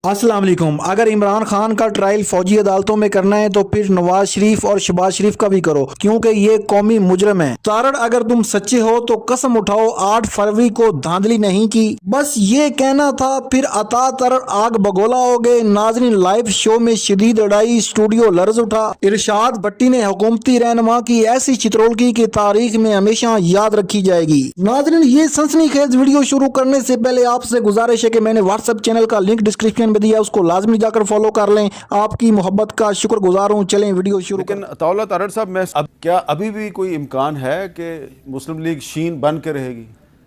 अस्सलाम वालेकुम। अगर इमरान खान का ट्रायल फौजी अदालतों में करना है तो फिर नवाज शरीफ और शहबाज शरीफ का भी करो, क्योंकि ये कौमी मुजरम है। तारड़, अगर तुम सच्चे हो तो कसम उठाओ 8 फरवरी को धांधली नहीं की। बस ये कहना था, फिर अता तारड़ आग बगोला हो गए। नाजरीन, लाइव शो में शदीद लड़ाई, स्टूडियो लर्ज उठा। इरशाद भट्टी ने हुकूमती रहनुमा की ऐसी चित्रोलकी की तारीख में हमेशा याद रखी जाएगी। नाजरीन, ये सनसनीखेज वीडियो शुरू करने से पहले आपसे गुजारिश है कि मैंने व्हाट्सएप चैनल का लिंक डिस्क्रिप्शन में दिया, उसको लाजमी जाकर फॉलो कर लें। आपकी मोहब्बत का शुक्रगुजार हूँ। चलें वीडियो शुरू करें। लेकिन अताउल्लाह तारड़ साहब, मैं क्या अभी भी कोई इम्कान है कि मुस्लिम लीग शीन बन के रहेगी?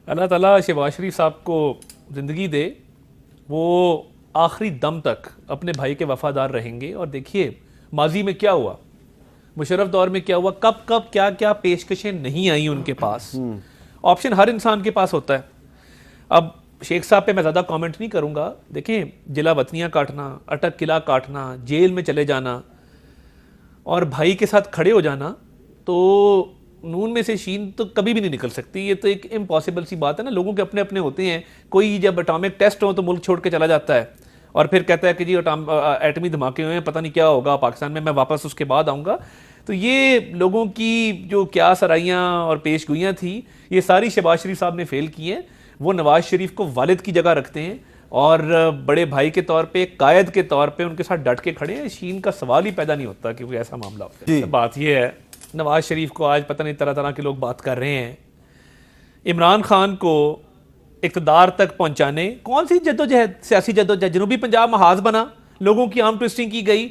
अल्लाह ताला शहबाज शरीफ साहब को ज़िंदगी दे, वो आखिरी दम तक अपने भाई के वफादार रहेंगे। और देखिए माजी में क्या हुआ, मुशर्रफ दौर में क्या हुआ, कब कब क्या क्या पेशकशें नहीं आई उनके पास। ऑप्शन हर इंसान के पास होता है। अब शेख साहब पे मैं ज़्यादा कमेंट नहीं करूँगा। देखें, जिला वतनियाँ काटना, अटक किला काटना, जेल में चले जाना और भाई के साथ खड़े हो जाना, तो नून में से शीन तो कभी भी नहीं निकल सकती। ये तो एक इम्पॉसिबल सी बात है ना। लोगों के अपने अपने होते हैं। कोई जब एटॉमिक टेस्ट हो तो मुल्क छोड़ के चला जाता है और फिर कहता है कि जी एटमी धमाके हुए हैं, पता नहीं क्या होगा पाकिस्तान में, मैं वापस उसके बाद आऊँगा। तो ये लोगों की जो क्या सराइयाँ और पेशगोइयाँ थी, ये सारी शहबाज शरीफ साहब ने फेल की हैं। वो नवाज शरीफ को वालिद की जगह रखते हैं और बड़े भाई के तौर पे, कायद के तौर पे उनके साथ डट के खड़े हैं। शीन का सवाल ही पैदा नहीं होता कि कोई ऐसा मामला होता है। बात ये है, नवाज शरीफ को आज पता नहीं तरह तरह के लोग बात कर रहे हैं। इमरान खान को इक़्तिदार तक पहुंचाने कौन सी जद्दोजहद, सियासी जद्दोजहद? जनूबी पंजाब महाज बना, लोगों की आर्म ट्विस्टिंग की गई।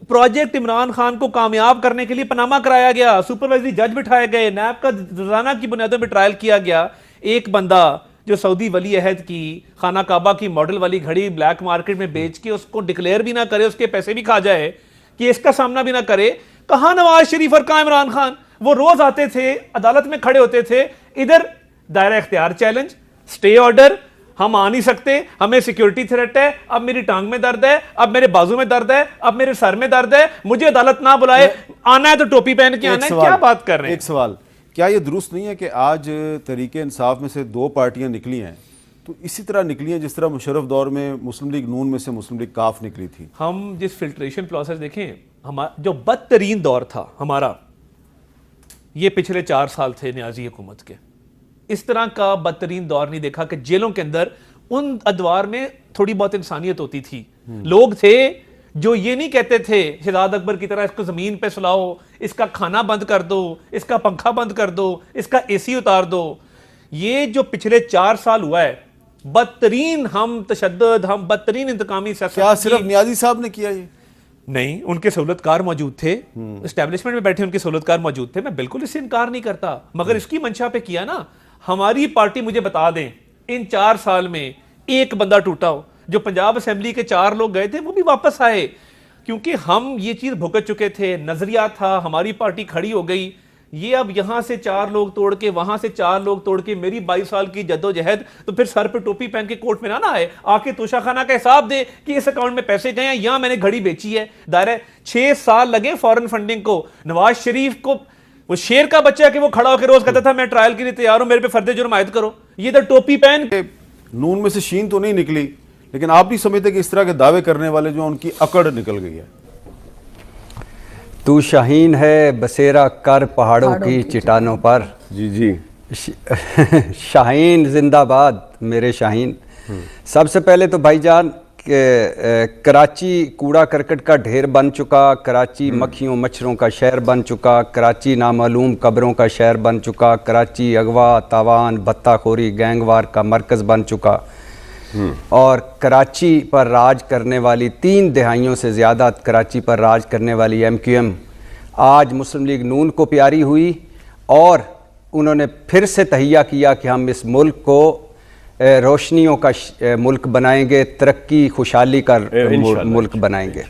प्रोजेक्ट इमरान खान को कामयाब करने के लिए पनामा कराया गया, सुपरवाइजरी जज बिठाए गए, नैब का रोजाना की बुनियादों पर ट्रायल किया गया। एक बंदा जो सऊदी वली अहद की खाना काबा की मॉडल वाली घड़ी ब्लैक मार्केट में बेच के उसको डिक्लेयर भी ना करे, उसके पैसे भी खा जाए, कि इसका सामना भी ना करे। कहाँ नवाज शरीफ और कहाँ इमरान खान? वो रोज आते थे, अदालत में खड़े होते थे, इधर दायरा इख्तियार चैलेंज, स्टे ऑर्डर, हम आ नहीं सकते, हमें सिक्योरिटी थ्रेट है, अब मेरी टांग में दर्द है, अब मेरे बाजू में दर्द है, अब मेरे सर में दर्द है, मुझे अदालत ना बुलाए, आना है तो टोपी पहन के आना है। क्या बात कर रहे हैं? एक सवाल, क्या ये दुरुस्त नहीं है कि आज तहरीक इंसाफ में से 2 पार्टियां निकली हैं, तो इसी तरह निकली हैं जिस तरह मुशर्रफ दौर में मुस्लिम लीग नून में से मुस्लिम लीग काफ निकली थी? हम जिस फिल्ट्रेशन प्रोसेस देखें, हमारा जो बदतरीन दौर था हमारा, ये पिछले 4 साल थे न्याजी हुकूमत के। इस तरह का बदतरीन दौर नहीं देखा कि जेलों के अंदर उन अदवार में थोड़ी बहुत इंसानियत होती थी। लोग थे जो ये नहीं कहते थे शहजाद अकबर की तरह इसको जमीन पे सुलाओ, इसका खाना बंद कर दो, इसका पंखा बंद कर दो, इसका एसी उतार दो। ये जो पिछले 4 साल हुआ है, बदतरीन हम तशद्दुद, हम बदतरीन इंतकामी सियासत। क्या सिर्फ नियाजी साहब ने किया ये? नहीं, उनके सहूलतकार मौजूद थे, एस्टेब्लिशमेंट में बैठे उनके सहूलतकार मौजूद थे। मैं बिल्कुल इससे इनकार नहीं करता, मगर इसकी मंशा पे किया ना। हमारी पार्टी, मुझे बता दें, इन 4 साल में एक बंदा टूटा हो। जो पंजाब असेंबली के 4 लोग गए थे वो भी वापस आए, क्योंकि हम ये चीज भुगत चुके थे। नजरिया था, हमारी पार्टी खड़ी हो गई। ये अब यहां से 4 लोग तोड़ के, वहां से 4 लोग तोड़ के, मेरी 22 साल की जद्दोजहद, तो फिर सर पे टोपी पहन के कोर्ट में ना आए, आके तोशाखाना का हिसाब दे कि इस अकाउंट में पैसे गए हैं, यहां मैंने घड़ी बेची है। दायरा 6 साल लगे फॉरेन फंडिंग को। नवाज शरीफ को, वो शेर का बच्चा कि वो खड़ा होकर रोज कहता था मैं ट्रायल के लिए तैयार हूं, मेरे पे फर्दे जुर्म आयद करो। ये तो टोपी पहन के नून में से शीन तो नहीं निकली, लेकिन आप नहीं समझते कि इस तरह के दावे करने वाले जो उनकी अकड़ निकल गई है? तू शाहीन है बसेरा कर पहाड़ों की चट्टानों पर। जी जी, शाहीन जिंदाबाद मेरे शाहीन। सबसे पहले तो भाईजान, कराची कूड़ा करकट का ढेर बन चुका, कराची मक्खियों मच्छरों का शहर बन चुका, कराची नामालूम कब्रों का शहर बन चुका, कराची अगवा तावान भत्ताखोरी गैंगवार का मरकज़ बन चुका। और कराची पर राज करने वाली 3 दहाइयों से ज़्यादा कराची पर राज करने वाली MQM आज मुस्लिम लीग नून को प्यारी हुई और उन्होंने फिर से तहिया किया कि हम इस मुल्क को रोशनियों का मुल्क बनाएंगे, तरक्की खुशहाली का मुल्क बनाएंगे।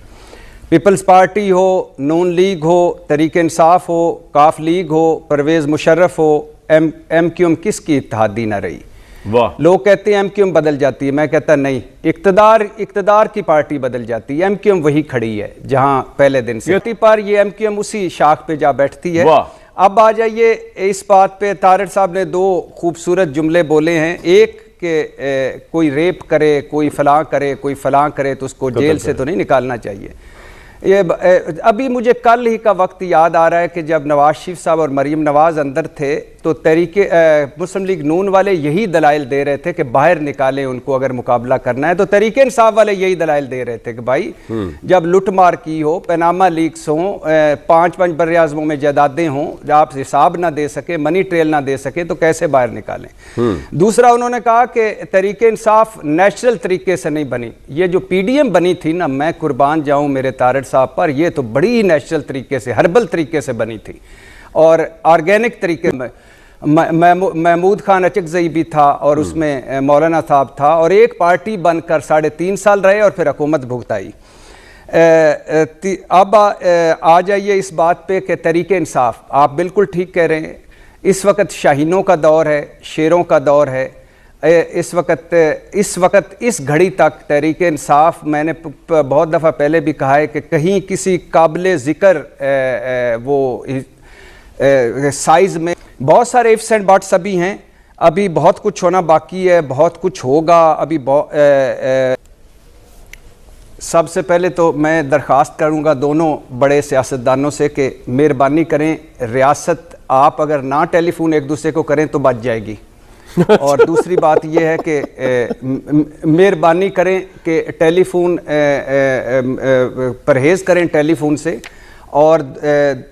पीपल्स पार्टी हो, नून लीग हो, तहरीक इंसाफ हो, काफ लीग हो, परवेज़ मुशर्रफ हो, MQM किसकी इत्तेहादी न रही। वाह। लोग कहते हैं MQM बदल जाती है, मैं कहता नहीं, इक़्तिदार की पार्टी बदल जाती है, MQM वही खड़ी है जहां पहले दिन से पर ये MQM उसी शाख पे जा बैठती है। अब आ जाइए इस बात पे, तारड़ साहब ने 2 खूबसूरत जुमले बोले हैं। एक کہ کوئی ریپ کرے، کوئی فلاں کرے تو اس کو جیل سے تو نہیں نکالنا چاہیے. یہ ابھی مجھے کل ہی کا وقت یاد آ رہا ہے کہ جب نواز شریف صاحب اور مریم نواز اندر تھے تو مسلم لیگ نون والے یہی دلائل دے رہے تھے کہ باہر نکالیں ان کو اگر مقابلہ کرنا ہے. تو تحریک انصاف والے یہی دلائل دے رہے تھے کہ بھائی جب لٹ مار کی ہو، پیناما لیکس ہوں، 5 بر اعظموں میں جائیدادیں ہوں، آپ حساب نہ دے سکے، منی ٹریل نہ دے سکے تو کیسے باہر نکالیں. دوسرا انہوں نے کہا کہ تحریک انصاف نیچرل طریقے سے نہیں بنی. یہ جو پی ڈی ایم بنی تھی نا، میں قربان جاؤں میرے طارڑ صاحب پر، یہ تو بڑی نیچرل طریقے سے، ہربل طریقے سے بنی تھی اور آرگینک طریقے میں. محمود خان اچکزئی بھی تھا اور اس میں مولانا صاحب تھا، اور ایک پارٹی بن کر 3.5 سال رہے اور پھر حکومت بھگتائی. اب آ جائیے اس بات پہ کہ تحریک انصاف، آپ بالکل ٹھیک کہہ رہے ہیں، اس وقت شاہینوں کا دور ہے، شیروں کا دور ہے. اس وقت اس گھڑی تک تحریک انصاف، میں نے بہت دفعہ پہلے بھی کہا ہے کہ کہیں کسی قابل ذکر وہ سائز میں بہت سارے ifs اینڈ بٹس ابھی ہیں، ابھی بہت کچھ ہونا باقی ہے، بہت کچھ ہوگا ابھی. سب سے پہلے تو میں درخواست کروں گا دونوں بڑے سیاستدانوں سے کہ مہربانی کریں، ریاست آپ اگر نہ ٹیلی فون ایک دوسرے کو کریں تو بچ جائے گی. اور دوسری بات یہ ہے کہ مہربانی کریں کہ ٹیلی فون پرہیز کریں ٹیلی فون سے. اور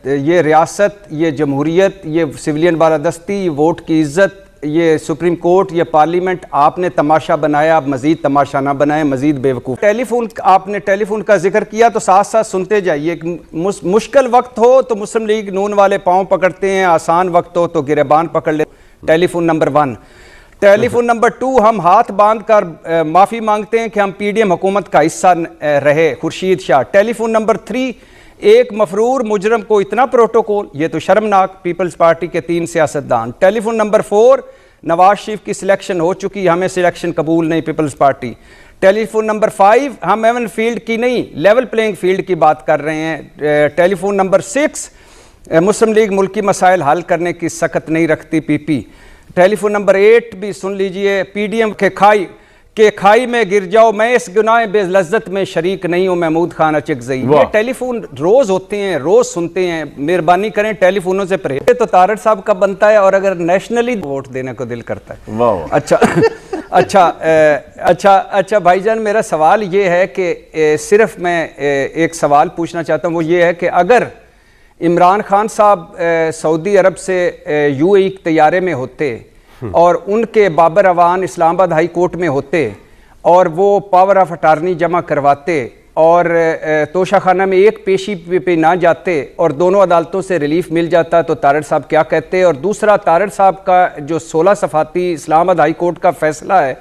یہ ریاست، یہ جمہوریت، یہ سویلین بالادستی، یہ ووٹ کی عزت، یہ سپریم کورٹ، یہ پارلیمنٹ آپ نے تماشا بنایا، آپ مزید تماشا نہ بنائیں، مزید بے وقوف. ٹیلی فون، آپ نے ٹیلی فون کا ذکر کیا تو ساتھ ساتھ سنتے جائیے. مشکل وقت ہو تو مسلم لیگ نون والے پاؤں پکڑتے ہیں، آسان وقت ہو تو گریبان پکڑ لیتے. ٹیلی فون نمبر 1. ٹیلی فون نمبر 2، ہم ہاتھ باندھ کر معافی مانگتے ہیں کہ ہم پی ڈی ایم حکومت کا حصہ رہے. خورشید شاہ. ٹیلی فون نمبر 3، ایک مفرور مجرم کو اتنا پروٹوکول، یہ تو شرمناک. پیپلز پارٹی کے 3 سیاستدان. ٹیلی فون نمبر 4، نواز شریف کی سلیکشن ہو چکی، ہمیں سلیکشن قبول نہیں، پیپلز پارٹی. ٹیلی فون نمبر 5، ہم ایون فیلڈ کی نہیں، لیول پلینگ فیلڈ کی بات کر رہے ہیں. ٹیلی فون نمبر 6، مسلم لیگ ملکی مسائل حل کرنے کی سخت نہیں رکھتی، پی پی. ٹیلی فون نمبر 8 بھی سن لیجئے، پی ڈی ایم کے کھائی میں گر جاؤ، میں اس گناہ بے لذت میں شریک نہیں ہوں، محمود خان اچکزئی. یہ ٹیلی فون روز ہوتے ہیں، روز سنتے ہیں. مہربانی کریں ٹیلی فونوں سے پرہیز. تو طارڑ صاحب کا بنتا ہے، اور اگر نیشنلی ووٹ دینے کو دل کرتا ہے. اچھا بھائی جان، میرا سوال یہ ہے کہ صرف میں ایک سوال پوچھنا چاہتا ہوں، وہ یہ ہے کہ اگر عمران خان صاحب سعودی عرب سے یو اے ای طیارے میں ہوتے اور ان کے بابر اوان اسلام آباد ہائی کورٹ میں ہوتے اور وہ پاور آف اٹارنی جمع کرواتے اور توشہ خانہ میں ایک پیشی پہ نہ جاتے اور دونوں عدالتوں سے ریلیف مل جاتا، تو طارڑ صاحب کیا کہتے؟ اور دوسرا، طارڑ صاحب کا جو 16 صفحاتی اسلام آباد ہائی کورٹ کا فیصلہ ہے،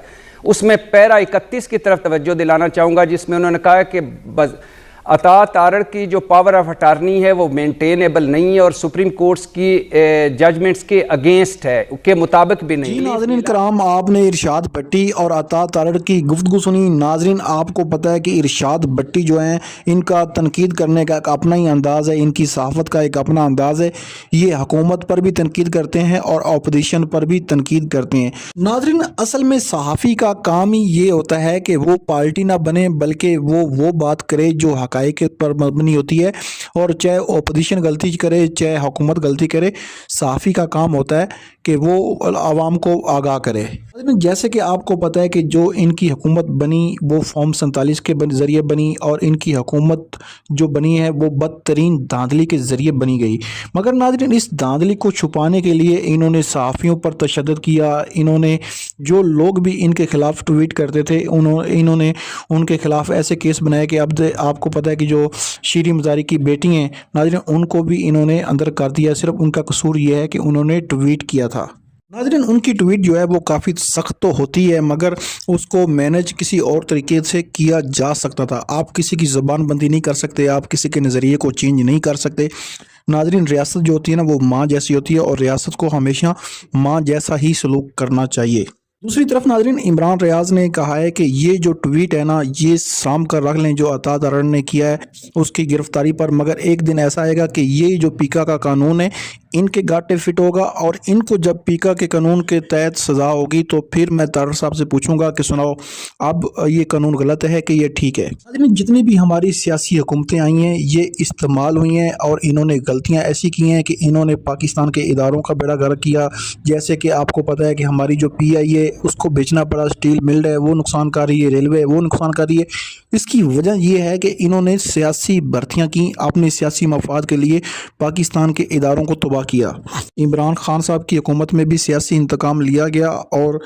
اس میں پیرا 31 کی طرف توجہ دلانا چاہوں گا، جس میں انہوں نے کہا کہ عطا طارڑ کی جو پاور آف اٹارنی ہے وہ مینٹینیبل نہیں ہے اور سپریم کورٹس کی ججمنٹس کے اگینسٹ ہے، کے مطابق بھی نہیں. جی ناظرین کرام، آپ نے ارشاد بھٹی اور عطا طارڑ کی گفتگو سنی. ناظرین، آپ کو پتہ ہے کہ ارشاد بھٹی جو ہیں، ان کا تنقید کرنے کا ایک اپنا ہی انداز ہے، ان کی صحافت کا ایک اپنا انداز ہے. یہ حکومت پر بھی تنقید کرتے ہیں اور اپوزیشن پر بھی تنقید کرتے ہیں. ناظرین، اصل میں صحافی کا کام ہی یہ ہوتا ہے کہ وہ پارٹی نہ بنے، بلکہ وہ بات کرے جو حقائق پر مبنی ہوتی ہے، اور چاہے اپوزیشن غلطی کرے چاہے حکومت غلطی کرے، صحافی کا کام ہوتا ہے کہ وہ عوام کو آگاہ کرے. جیسے کہ آپ کو پتہ ہے کہ جو ان کی حکومت بنی وہ فارم 47 کے ذریعے بنی، اور ان کی حکومت جو بنی ہے وہ بدترین دھاندلی کے ذریعے بنی گئی. مگر ناظرین، اس دھاندلی کو چھپانے کے لیے انہوں نے صحافیوں پر تشدد کیا. انہوں نے جو لوگ بھی ان کے خلاف ٹویٹ کرتے تھے، انہوں نے ان کے خلاف ایسے کیس بنائے کہ اب آپ کو پتہ ہے کہ جو شیریں مزاری کی بیٹی ہیں ناظرین، ان کو بھی انہوں نے اندر کر دیا. صرف ان کا قصور یہ ہے کہ انہوں نے ٹویٹ کیا تھا. ناظرین، ان کی ٹویٹ جو ہے وہ کافی سخت تو ہوتی ہے، مگر اس کو مینج کسی اور طریقے سے کیا جا سکتا تھا. آپ کسی کی زبان بندی نہیں کر سکتے، آپ کسی کے نظریے کو چینج نہیں کر سکتے. ناظرین، ریاست جو ہوتی ہے نا وہ ماں جیسی ہوتی ہے، اور ریاست کو ہمیشہ ماں جیسا ہی سلوک کرنا چاہیے. दूसरी तरफ नाजरीन, इमरान रियाज ने कहा है कि ये जो ट्वीट है ना, ये साम कर रख लें जो अता दरर ने किया है उसकी गिरफ्तारी पर, मगर एक दिन ऐसा आएगा कि ये जो पीका का कानून है इनके गाटे फिट होगा और इनको जब पीका के कानून के तहत सज़ा होगी तो फिर मैं तारड़ साहब से पूछूंगा कि सुनाओ अब ये कानून गलत है कि ये ठीक है। नाज़रीन, जितनी भी हमारी सियासी हुकूमतें आई हैं ये इस्तेमाल हुई हैं और इन्होंने गलतियां ऐसी की हैं कि इन्होंने पाकिस्तान के इदारों का बेड़ा गर्क किया। जैसे कि आपको पता है कि हमारी जो PI है उसको बेचना पड़ा, स्टील मिल है वो नुकसान कर रही है, रेलवे है वो नुकसान कर रही है। इसकी वजह यह है कि इन्होंने सियासी भर्तियां की, अपने सियासी मफाद के लिए पाकिस्तान के इदारों को तबाह किया। इमरान खान साहब की हुकूमत में भी सियासी इंतकाम लिया गया और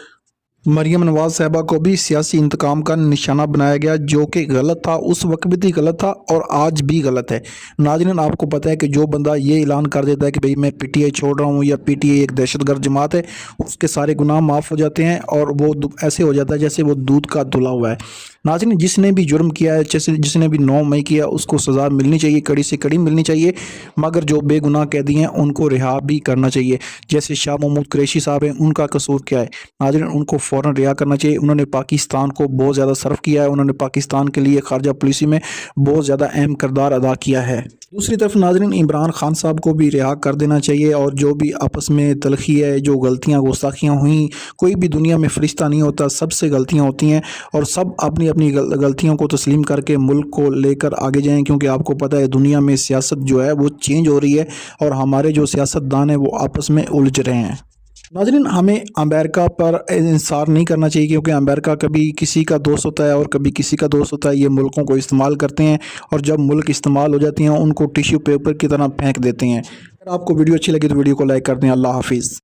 मरियम नवाज साहबा को भी सियासी इंतकाम का निशाना बनाया गया, जो कि गलत था, उस वक्त भी गलत था और आज भी गलत है। नाज़रीन, आपको पता है कि जो बंदा ये ऐलान कर देता है कि भाई मैं PTI छोड़ रहा हूँ या PTI एक दहशतगर्द जमात है, उसके सारे गुनाह माफ़ हो जाते हैं और वो ऐसे हो जाता है जैसे वो दूध का धुला हुआ है। नाज़रीन, जिसने भी जुर्म किया है, जिसने भी 9 मई किया, उसको सज़ा मिलनी चाहिए, कड़ी से कड़ी मिलनी चाहिए, मगर जो बेगुनाह कैदी हैं उनको रिहा भी करना चाहिए। जैसे शाह महमूद कुरैशी साहब हैं, उनका कसूर क्या है? नाज़रीन, उनको फ़ौरन रिहा करना चाहिए। उन्होंने पाकिस्तान को बहुत ज़्यादा सर्व किया है, उन्होंने पाकिस्तान के लिए खारजा पॉलिसी में बहुत ज़्यादा अहम किरदार अदा किया है। दूसरी तरफ नाज़रीन, इमरान खान साहब को भी रिहा कर देना चाहिए और जो भी आपस में तलखी है, जो गलतियाँ गुस्ताखियाँ हुई, कोई भी दुनिया में फरिश्ता नहीं होता, सबसे गलतियाँ होती हैं और सब अपनी अपनी गलतियों को तस्लीम करके मुल्क को लेकर आगे जाएं, क्योंकि आपको पता है दुनिया में सियासत जो है वो चेंज हो रही है और हमारे जो सियासतदान हैं वो आपस में उलझ रहे हैं। नाज़रीन, हमें अमेरिका पर इंसार नहीं करना चाहिए, क्योंकि अमेरिका कभी किसी का दोस्त होता है और कभी किसी का दोस्त होता है। ये मुल्कों को इस्तेमाल करते हैं और जब मुल्क इस्तेमाल हो जाती हैं उनको टिश्यू पेपर की तरह फेंक देते हैं। अगर आपको वीडियो अच्छी लगी तो वीडियो को लाइक कर दें। अल्लाह हाफिज़।